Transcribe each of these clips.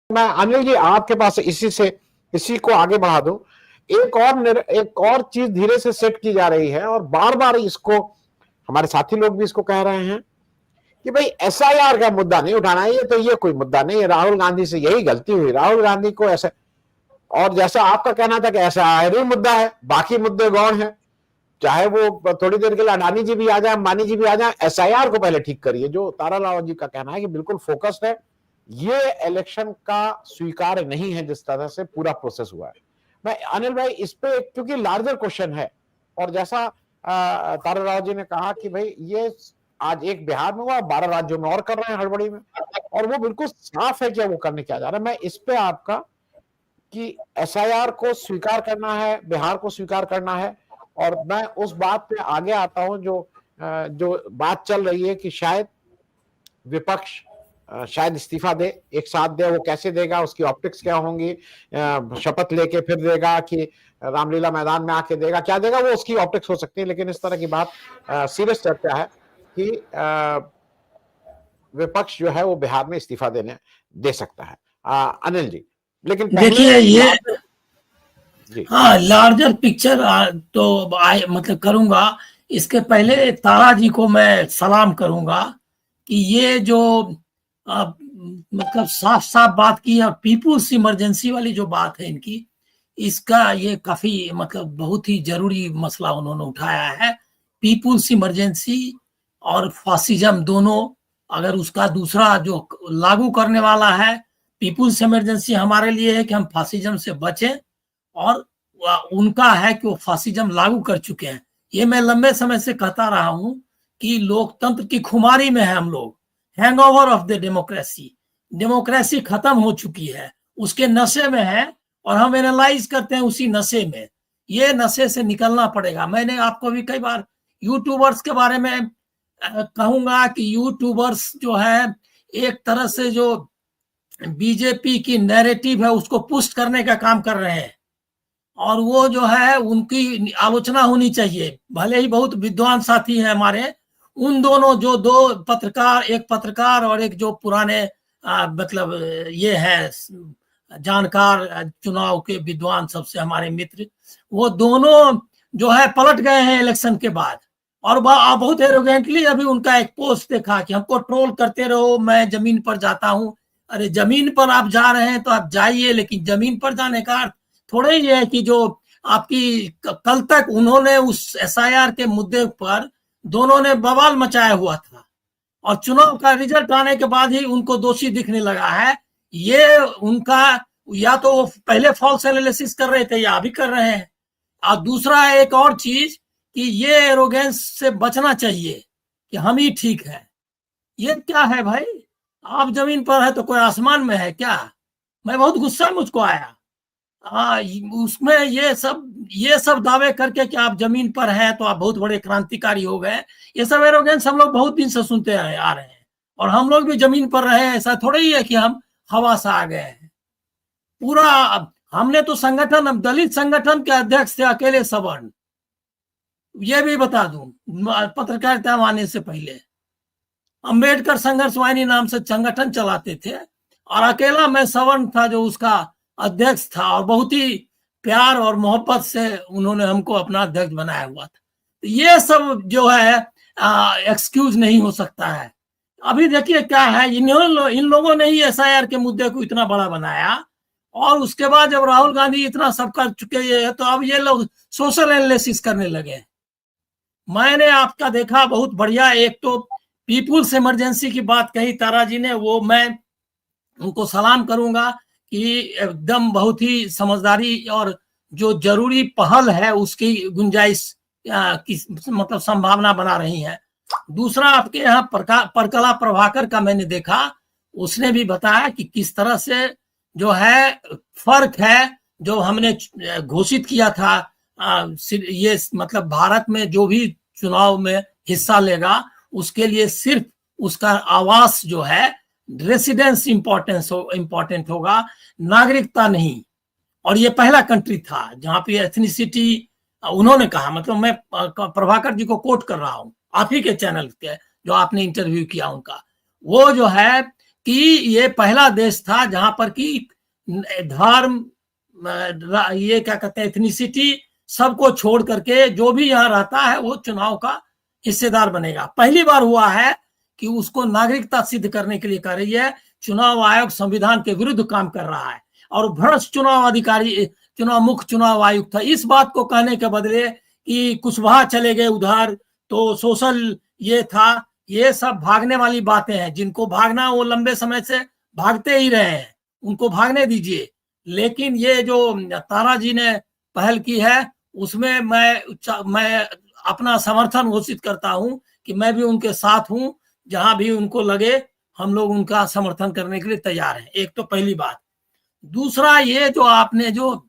मैं अनिल जी आपके पास इसी को आगे बढ़ा दूं। एक और चीज धीरे से सेट की जा रही है और बार बार इसको हमारे साथी लोग भी इसको कह रहे हैं कि भाई एसआईआर का मुद्दा नहीं उठाना है, ये कोई मुद्दा नहीं है, राहुल गांधी से यही गलती हुई, राहुल गांधी को ऐसा। और जैसा आपका कहना था कि एसआईआर ही मुद्दा है, बाकी मुद्दे गौण है, चाहे वो थोड़ी देर के लिए अडानी जी भी आ जाए, अंबानी जी भी आ जाए, एसआईआर को पहले ठीक करिए। जो तारालाल जी का कहना है कि बिल्कुल फोकस्ड है, ये इलेक्शन का स्वीकार नहीं है जिस तरह से पूरा प्रोसेस हुआ है। मैं अनिल भाई इस पे, क्योंकि लार्जर क्वेश्चन है, और जैसा तारालाल जी ने कहा कि भाई ये आज एक बिहार में हुआ, 12 राज्यों में और कर रहे हैं हड़बड़ी में, और वो बिल्कुल साफ है कि वो करने क्या जा रहा है। मैं इस पे आपका कि एसआईआर को स्वीकार करना है, बिहार को स्वीकार करना है, और मैं उस बात पे आगे आता हूं जो बात चल रही है कि शायद विपक्ष शायद इस्तीफा दे, एक साथ दे। वो कैसे देगा, उसकी ऑप्टिक्स क्या होंगी, शपथ लेके फिर देगा कि रामलीला मैदान में आके देगा, क्या देगा, वो उसकी ऑप्टिक्स हो सकती है। लेकिन इस तरह की बात सीरियस चर्चा है कि विपक्ष जो है वो बिहार में इस्तीफा दे सकता है। अनिल जी, लेकिन देखिए ये जी, हाँ, लार्जर पिक्चर तो मतलब करूंगा। इसके पहले तारा जी को मैं सलाम करूंगा कि ये जो मतलब साफ साफ बात की है, पीपुल्स इमरजेंसी वाली जो बात है इनकी, इसका ये काफी मतलब बहुत ही जरूरी मसला उन्होंने उठाया है। पीपुल्स इमरजेंसी और फासिज्म दोनों, अगर उसका दूसरा जो लागू करने वाला है, पीपुल्स इमरजेंसी हमारे लिए है कि हम फासिज्म से बचें, और उनका है कि वो फासिज्म लागू कर चुके हैं। ये मैं लंबे समय से कहता रहा हूं कि लोकतंत्र की खुमारी में है हम लोग, hangover of the democracy, democracy खत्म हो चुकी है, उसके नशे में है, और हम एनालाइज करते हैं उसी नशे में। ये नशे से निकलना पड़ेगा। मैंने आपको भी कई बार यूट्यूबर्स के बारे में कहूंगा कि यूट्यूबर्स जो है एक तरह से जो बीजेपी की नैरेटिव है उसको पुष्ट करने का काम कर रहे हैं, और वो जो है उनकी आलोचना होनी चाहिए। भले ही बहुत विद्वान साथी हैं हमारे, उन दोनों जो दो पत्रकार, एक पत्रकार और एक जो पुराने मतलब ये है जानकार, चुनाव के विद्वान सबसे हमारे मित्र, वो दोनों जो है पलट गए हैं इलेक्शन के बाद। और बहुत एरोगेंटली अभी उनका एक पोस्ट देखा कि हमको ट्रोल करते रहो, मैं जमीन पर जाता हूं। अरे जमीन पर आप जा रहे हैं तो आप जाइए, लेकिन जमीन पर जाने का अर्थ थोड़ा ही है कि जो आपकी कल तक उन्होंने उस एसआईआर के मुद्दे पर दोनों ने बवाल मचाया हुआ था, और चुनाव का रिजल्ट आने के बाद ही उनको दोषी दिखने लगा है। ये उनका, या तो वो पहले फॉल्स एनालिसिस कर रहे थे या अभी कर रहे हैं। और दूसरा एक और चीज कि ये एरोगेंस से बचना चाहिए कि हम ही ठीक है। ये क्या है भाई, आप जमीन पर है तो कोई आसमान में है क्या? मैं बहुत गुस्सा मुझको आया। हाँ, उसमें ये सब दावे करके कि आप जमीन पर हैं तो आप बहुत बड़े क्रांतिकारी हो गए, ये सब एरोगेंस हम लोग बहुत दिन से सुनते आ रहे हैं। और हम लोग भी जमीन पर रहे हैं, ऐसा थोड़ा ही है कि हम हवा से आ गए हैं। पूरा हमने तो संगठन, दलित संगठन के अध्यक्ष थे अकेले सवर्ण, ये भी बता दूं पत्रकारिता आने से पहले। अंबेडकर संघर्ष वाहिनी नाम से संगठन चलाते थे, और अकेला मैं सवर्ण था जो उसका अध्यक्ष था, और बहुत ही प्यार और मोहब्बत से उन्होंने हमको अपना अध्यक्ष बनाया हुआ था। तो ये सब जो है एक्सक्यूज नहीं हो सकता है। अभी देखिए क्या है, इन लोगों ने ही एसआईआर के मुद्दे को इतना बड़ा बनाया, और उसके बाद जब राहुल गांधी इतना सब कर चुके हैं तो अब ये लोग सोशल एनालिसिस करने लगे। मैंने आपका देखा बहुत बढ़िया, एक तो पीपुल्स इमरजेंसी की बात कही तारा जी ने, वो मैं उनको सलाम करूंगा कि एकदम बहुत ही समझदारी और जो जरूरी पहल है उसकी गुंजाइश की मतलब संभावना बना रही है। दूसरा आपके यहाँ परकला प्रभाकर का मैंने देखा, उसने भी बताया कि किस तरह से जो है फर्क है जो हमने घोषित किया था। ये मतलब भारत में जो भी चुनाव में हिस्सा लेगा उसके लिए सिर्फ उसका आवास जो है, रेसिडेंस इंपॉर्टेंट होगा, नागरिकता नहीं। और ये पहला कंट्री था जहां पे एथनिसिटी, उन्होंने कहा, मतलब मैं प्रभाकर जी को कोट कर रहा हूं, आप ही के चैनल के जो आपने इंटरव्यू किया उनका, वो जो है कि ये पहला देश था जहां पर कि धर्म, ये क्या कहते हैं, एथनिसिटी, सबको छोड़ करके जो भी यहाँ रहता है वो चुनाव का हिस्सेदार बनेगा। पहली बार हुआ है कि उसको नागरिकता सिद्ध करने के लिए कर रही है। चुनाव आयोग संविधान के विरुद्ध काम कर रहा है और भ्रष्ट चुनाव अधिकारी, मुख्य चुनाव आयुक्त था। इस बात को कहने के बदले कि कुशवाहा चले गए उधर तो सोशल ये था, ये सब भागने वाली बातें हैं। जिनको भागना वो लंबे समय से भागते ही रहे हैं, उनको भागने दीजिए। लेकिन ये जो तारा जी ने पहल की है उसमें मैं अपना समर्थन घोषित करता हूं कि मैं भी उनके साथ हूं। जहां भी उनको लगे हम लोग उनका समर्थन करने के लिए तैयार हैं। एक तो पहली बात। दूसरा, ये जो आपने जो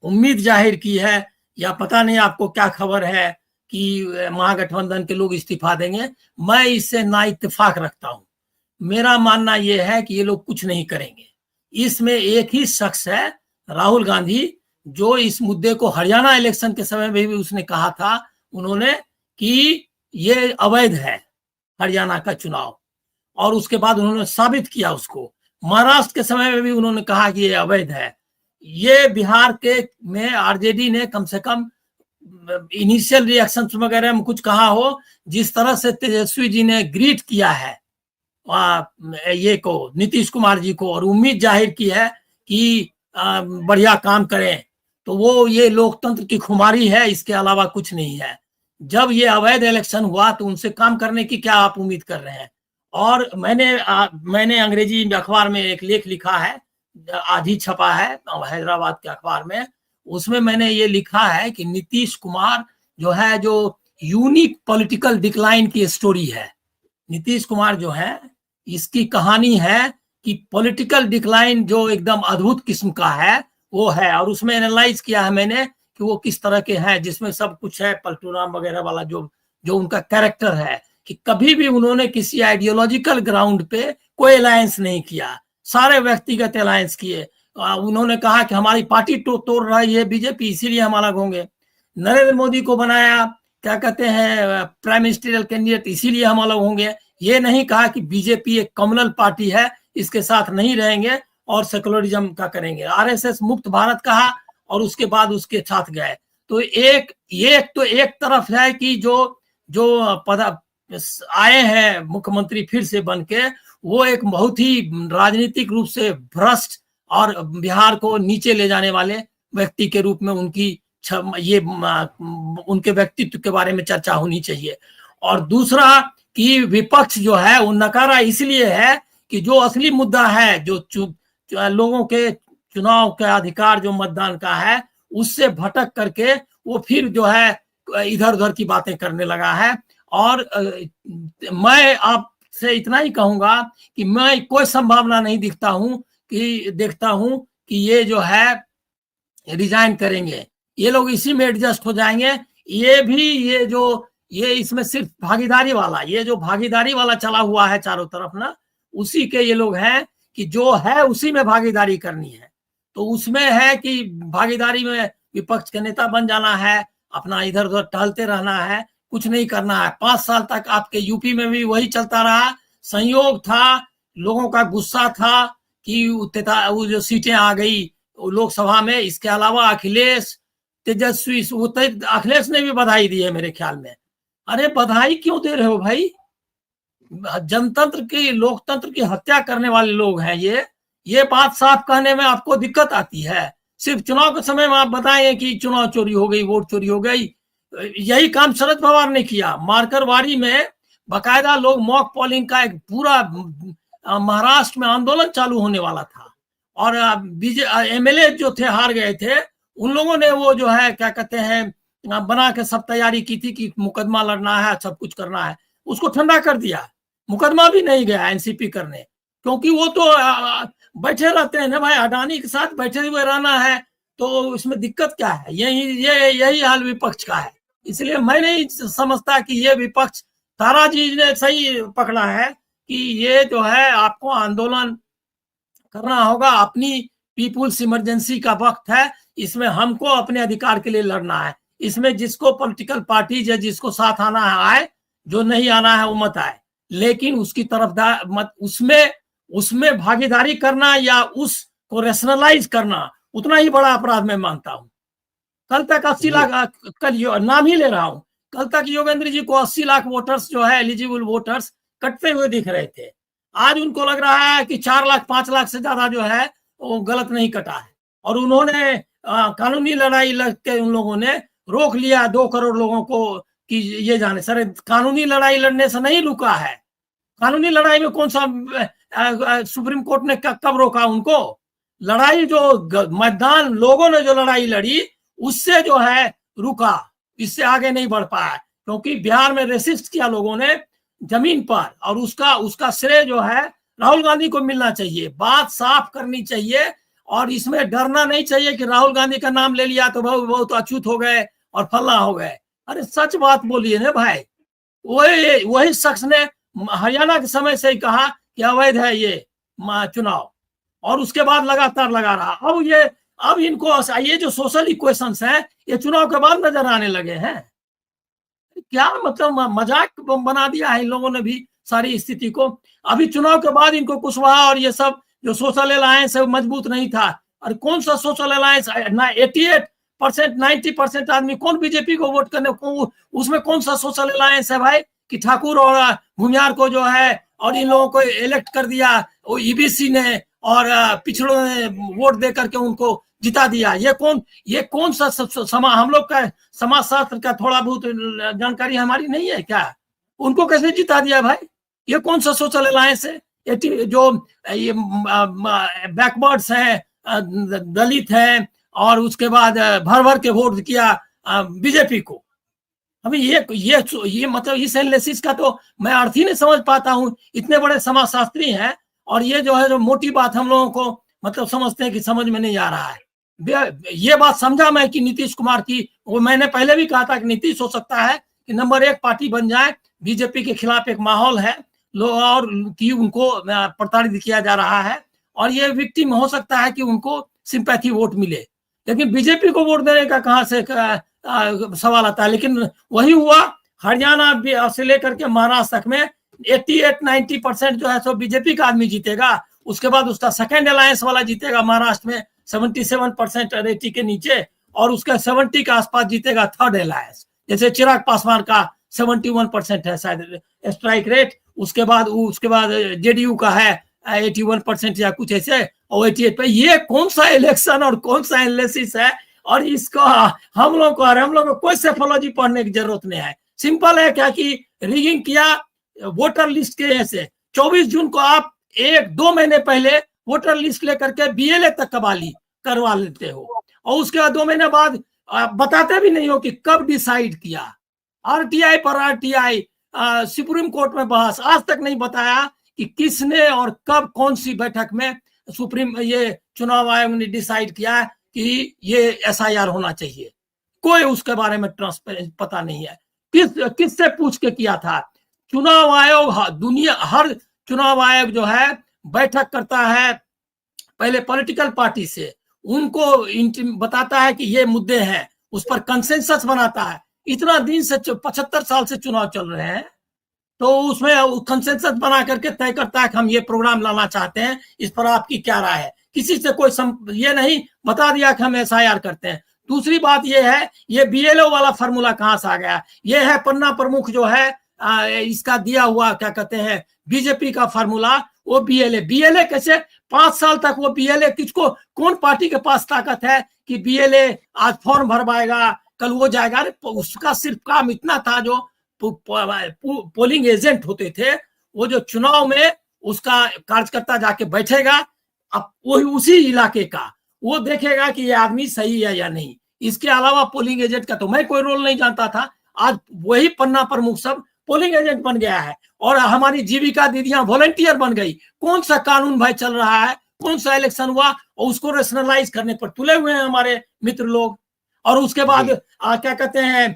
उम्मीद जाहिर की है, या पता नहीं आपको क्या खबर है कि महागठबंधन के लोग इस्तीफा देंगे, मैं इससे ना इत्तेफाक रखता हूं। मेरा मानना यह है कि ये लोग कुछ नहीं करेंगे। इसमें एक ही शख्स है, राहुल गांधी, जो इस मुद्दे को हरियाणा इलेक्शन के समय में भी उसने कहा था उन्होंने कि ये अवैध है हरियाणा का चुनाव, और उसके बाद उन्होंने साबित किया उसको। महाराष्ट्र के समय में भी उन्होंने कहा कि ये अवैध है। ये बिहार के में आरजेडी ने कम से कम इनिशियल रिएक्शन वगैरह में कुछ कहा हो, जिस तरह से तेजस्वी जी ने ग्रीट किया है ये को, नीतीश कुमार जी को, और उम्मीद जाहिर की है कि बढ़िया काम करें, तो वो ये लोकतंत्र की खुमारी है, इसके अलावा कुछ नहीं है। जब ये अवैध इलेक्शन हुआ तो उनसे काम करने की क्या आप उम्मीद कर रहे हैं? और मैंने अंग्रेजी अखबार में एक लेख लिखा है, आज ही छपा है हैदराबाद के अखबार में। उसमें मैंने ये लिखा है कि नीतीश कुमार जो है, जो यूनिक पॉलिटिकल डिक्लाइन की स्टोरी है। नीतीश कुमार जो है, इसकी कहानी है कि पॉलिटिकल डिक्लाइन जो एकदम अद्भुत किस्म का है वो है। और उसमें एनालाइज किया है मैंने कि वो किस तरह के हैं, जिसमें सब कुछ है, पलटू राम वगैरह वाला जो उनका कैरेक्टर है, कि कभी भी उन्होंने किसी आइडियोलॉजिकल ग्राउंड पे कोई अलायंस नहीं किया, सारे व्यक्तिगत अलायंस किए। उन्होंने कहा कि हमारी पार्टी तोड़ रही है बीजेपी, इसीलिए हम अलग होंगे। नरेंद्र मोदी को बनाया क्या कहते हैं प्राइम मिनिस्टरियल कैंडिडेट, इसीलिए हम अलग होंगे। ये नहीं कहा कि बीजेपी एक कम्युनल पार्टी है, इसके साथ नहीं रहेंगे और सेकुलरिज्म का करेंगे। आरएसएस मुक्त भारत कहा और उसके बाद उसके साथ गए। तो एक तरफ है कि जो पद आए हैं मुख्यमंत्री फिर से बन के, वो एक बहुत ही राजनीतिक रूप से भ्रष्ट और बिहार को नीचे ले जाने वाले व्यक्ति के रूप में उनके व्यक्तित्व के बारे में चर्चा होनी चाहिए। और दूसरा कि विपक्ष जो है वो नकारा इसलिए है कि जो असली मुद्दा है, जो लोगों के चुनाव का अधिकार जो मतदान का है, उससे भटक करके वो फिर जो है इधर उधर की बातें करने लगा है। और मैं आपसे इतना ही कहूंगा कि मैं कोई संभावना नहीं देखता हूं कि ये जो है रिजाइन करेंगे। ये लोग इसी में एडजस्ट हो जाएंगे। ये इसमें सिर्फ भागीदारी वाला चला हुआ है चारों तरफ ना, उसी के ये लोग हैं कि जो है उसी में भागीदारी करनी है। तो उसमें है कि भागीदारी में विपक्ष के नेता बन जाना है, अपना इधर उधर टहलते रहना है, कुछ नहीं करना है। 5 साल तक आपके यूपी में भी वही चलता रहा। संयोग था, लोगों का गुस्सा था कि वो जो सीटें आ गई लोकसभा में। इसके अलावा अखिलेश, तेजस्वी, अखिलेश ने भी बधाई दी है मेरे ख्याल में। अरे बधाई क्यों दे रहे हो भाई? लोकतंत्र की हत्या करने वाले लोग हैं ये बात साफ कहने में आपको दिक्कत आती है। सिर्फ चुनाव के समय में आप बताएं कि चुनाव चोरी हो गई, वोट चोरी हो गई। यही काम शरद पवार ने किया। मारकरवाड़ी में बाकायदा लोग मॉक पोलिंग का एक पूरा महाराष्ट्र में आंदोलन चालू होने वाला था, और एमएलए जो थे हार गए थे, उन लोगों ने वो जो है क्या कहते हैं बना के सब तैयारी की थी कि मुकदमा लड़ना है, सब कुछ करना है। उसको ठंडा कर दिया, मुकदमा भी नहीं गया एनसीपी करने, क्योंकि वो तो बैठे रहते हैं ना भाई, अडानी के साथ बैठे हुए रहना है, तो इसमें दिक्कत क्या है? यही हाल विपक्ष का है। इसलिए मैं नहीं समझता कि ये विपक्ष, तारा जी ने सही पकड़ा है कि ये जो है आपको आंदोलन करना होगा। अपनी पीपुल्स इमरजेंसी का वक्त है, इसमें हमको अपने अधिकार के लिए लड़ना है। इसमें जिसको पॉलिटिकल पार्टीज है, जिसको साथ आना है आए, जो नहीं आना है वो मत आए, लेकिन उसकी तरफदार मत, उसमें उसमें भागीदारी करना या उसको रेशनलाइज करना उतना ही बड़ा अपराध मैं मानता हूं। कल तक 80 लाख, कल नाम ही ले रहा हूं, कल तक योगेंद्र जी को 80 लाख वोटर्स जो है एलिजिबल वोटर्स कटते हुए दिख रहे थे। आज उनको लग रहा है कि 4 लाख 5 लाख से ज्यादा जो है वो गलत नहीं कटा है, और उन्होंने कानूनी लड़ाई लड़ के उन लोगों ने रोक लिया 2 करोड़ लोगों को कि ये जाने। सर, कानूनी लड़ाई लड़ने से नहीं रुका है। कानूनी लड़ाई में कौन सा सुप्रीम कोर्ट ने कब रोका उनको? लड़ाई जो मतदान लोगों ने जो लड़ाई लड़ी उससे जो है रुका, इससे आगे नहीं बढ़ पाया, क्योंकि बिहार में रेसिस्ट किया लोगों ने जमीन पर, और उसका श्रेय जो है राहुल गांधी को मिलना चाहिए। बात साफ करनी चाहिए, और इसमें डरना नहीं चाहिए कि राहुल गांधी का नाम ले लिया तो बहुत अछूत हो गए और फल्ला हो गए। अरे सच बात बोलिए ना भाई। वही शख्स ने हरियाणा के समय से ही कहा कि अवैध है ये चुनाव, और उसके बाद लगातार लगा रहा। अब इनको ये जो सोशल इक्वेशंस हैं ये चुनाव के बाद नजर आने लगे हैं। क्या मतलब मजाक बना दिया है इन लोगों ने भी सारी स्थिति को। अभी चुनाव के बाद इनको कुशवाहा और ये सब जो सोशल अलायंस है मजबूत नहीं था। और कौन सा सोशल अलायंस? 88% 90% आदमी कौन बीजेपी को वोट करने को, उसमें कौन सा सोशल अलायंस है भाई कि ठाकुर और भूमियार को जो है और इन लोगों को इलेक्ट कर दिया वो ईबीसी ने, और पिछड़ों ने वोट दे करके उनको जिता दिया। ये कौन सा हम लोग का समाजशास्त्र का थोड़ा बहुत जानकारी हमारी नहीं है क्या? उनको कैसे जिता दिया भाई? ये कौन सा सोशल अलायंस है? जो ये बैकवर्ड्स हैं, दलित हैं, और उसके बाद भर भर के वोट किया बीजेपी को। अभी ये मतलब इस एनालिसिस का तो मैं अर्थ ही नहीं समझ पाता हूँ। इतने बड़े समाजशास्त्री हैं, और ये जो है जो मोटी बात हम लोगों को मतलब समझते हैं कि समझ में नहीं आ रहा है। ये बात समझा मैं कि नीतीश कुमार की, वो मैंने पहले भी कहा था कि नीतीश हो सकता है कि नंबर 1 पार्टी बन जाए। बीजेपी के खिलाफ एक माहौल है और कि उनको प्रताड़ित किया जा रहा है, और ये विक्टिम हो सकता है कि उनको सिंपैथी वोट मिले। लेकिन बीजेपी को वोट देने का कहां से सवाल आता है? लेकिन वही हुआ हरियाणा से लेकर के महाराष्ट्र तक में 88-90% जो है सो बीजेपी का आदमी जीतेगा। उसके बाद उसका सेकेंड अलायंस वाला जीतेगा महाराष्ट्र में 77% 80 के नीचे, और उसका 70 के आसपास जीतेगा थर्ड अलायंस। जैसे चिराग पासवान का 71% है शायद स्ट्राइक रेट। उसके बाद जेडीयू का है 81% या कुछ ऐसे, और 88 पे। ये कौन सा इलेक्शन और कौन सा एनालिसिस है? और इसको हम लोग को कोई सेफोलॉजी पढ़ने की जरूरत नहीं है। सिंपल है क्या कि रिगिंग किया वोटर लिस्ट के ऐसे 24 जून को आप 1-2 महीने पहले वोटर लिस्ट लेकर के बीएलए तक कबाली करवा लेते हो, और उसके बाद 2 महीने बाद बताते भी नहीं हो कि कब डिसाइड किया। आरटीआई पर आरटीआई, सुप्रीम कोर्ट में बहस, आज तक नहीं बताया कि किसने और कब कौन सी बैठक में ये चुनाव आयोग ने डिसाइड किया कि ये एसआईआर होना चाहिए। कोई उसके बारे में ट्रांसपेरेंट पता नहीं है। किससे पूछ के किया था? चुनाव आयोग, हर चुनाव आयोग जो है बैठक करता है पहले पॉलिटिकल पार्टी से, उनको बताता है कि ये मुद्दे हैं, उस पर कंसेंसस बनाता है। इतना दिन से 75 साल से चुनाव चल रहे हैं, तो उसमें कंसेंसस बना करके तय करता है कि हम ये प्रोग्राम लाना चाहते हैं, इस पर आपकी क्या राय है। किसी से कोई ये नहीं बता दिया कि हम एसआईआर करते हैं। दूसरी बात ये है, ये बीएलओ वाला फार्मूला कहां से आ गया? ये है पन्ना प्रमुख जो है इसका दिया हुआ क्या कहते हैं बीजेपी का फार्मूला, वो बीएलए कैसे 5 साल तक वो बीएलए किसको, कौन पार्टी के पास ताकत है कि बीएलए आज फॉर्म भरवाएगा कल वो जाएगा? उसका सिर्फ काम इतना था, जो पोलिंग एजेंट होते थे, वो जो चुनाव में उसका कार्यकर्ता जाके बैठेगा, अब वही उसी इलाके का, वो देखेगा कि ये आदमी सही है या नहीं। इसके अलावा पोलिंग एजेंट का तो मैं कोई रोल नहीं जानता था। आज वही पन्ना प्रमुख सब पोलिंग एजेंट बन गया है, और हमारी जीविका दीदियां वॉलंटियर बन गई। कौन सा कानून भाई चल रहा है? कौन सा इलेक्शन हुआ और उसको रेशनलाइज करने पर तुले हुए हैं हमारे मित्र लोग। और उसके बाद क्या कहते हैं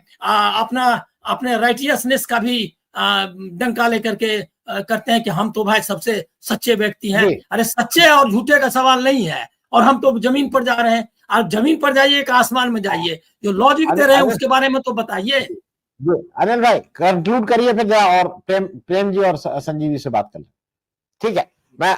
अपने राइटियसनेस का भी डंका लेकर के करते हैं कि हम तो भाई सबसे सच्चे व्यक्ति हैं। अरे सच्चे और झूठे का सवाल नहीं है, और हम तो जमीन पर जा रहे हैं। आप जमीन पर जाइए कि आसमान में जाइए, जो लॉजिक दे रहे हैं उसके बारे में तो बताइए। अनिल भाई कंक्लूड करिए फिर और प्रेम जी और संजीवी से बात कर लें। ठीक है, मैं